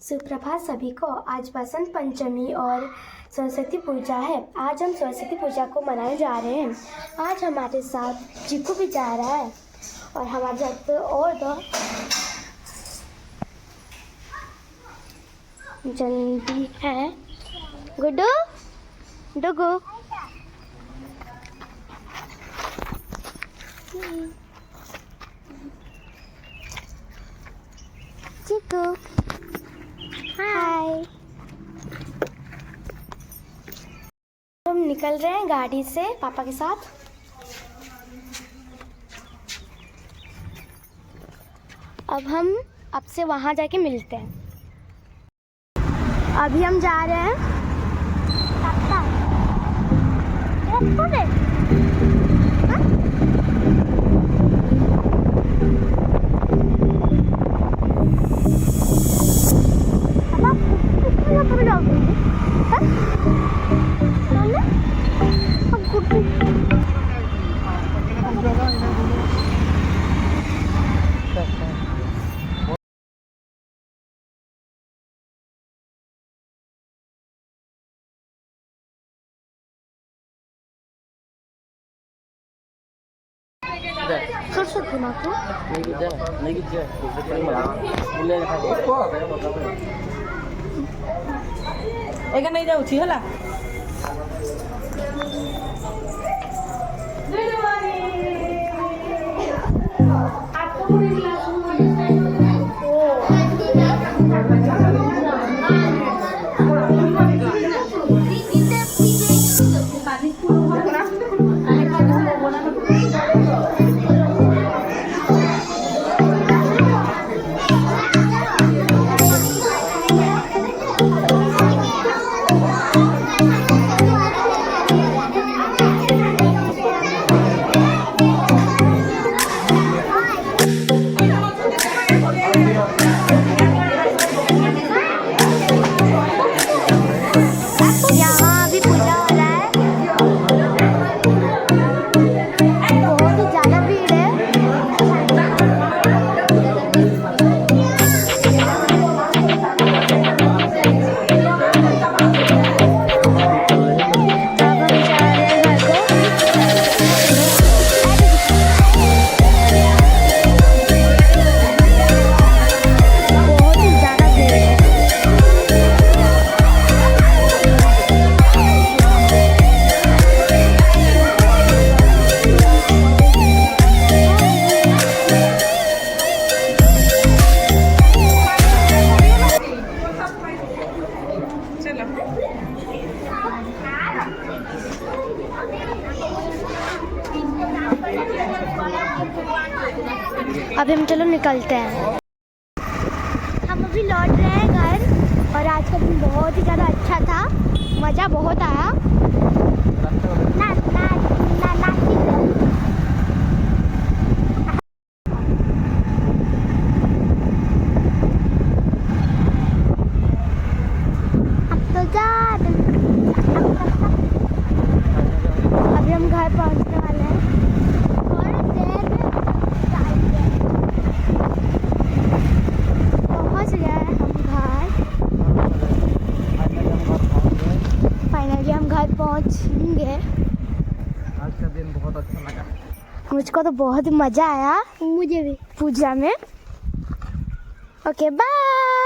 सुप्रभात सभी को। आज बसंत पंचमी और सरस्वती पूजा है। आज हम सरस्वती पूजा को मनाने जा रहे हैं। आज हमारे साथ चिकू भी जा रहा है और हमारे साथ और दो जल्दी है। गुड्डू डुगू चिकू हाय। हम निकल रहे हैं गाड़ी से पापा के साथ। अब हम आपसे वहाँ जाके मिलते हैं। अभी हम जा रहे हैं सरस्वती माँ को एका नहीं जाऊँ है अभी हम चलो निकलते हैं। हम अभी लौट रहे हैं घर और आज का दिन बहुत ही ज़्यादा अच्छा था। मज़ा बहुत आया। अभी हम घर पहुंचने वाले हैं। पहुंच गए हम घर। फाइनली हम घर पहुंचेंगे। आज का दिन बहुत अच्छा लगा। मुझको तो बहुत मज़ा आया। मुझे भी पूजा में। Okay bye.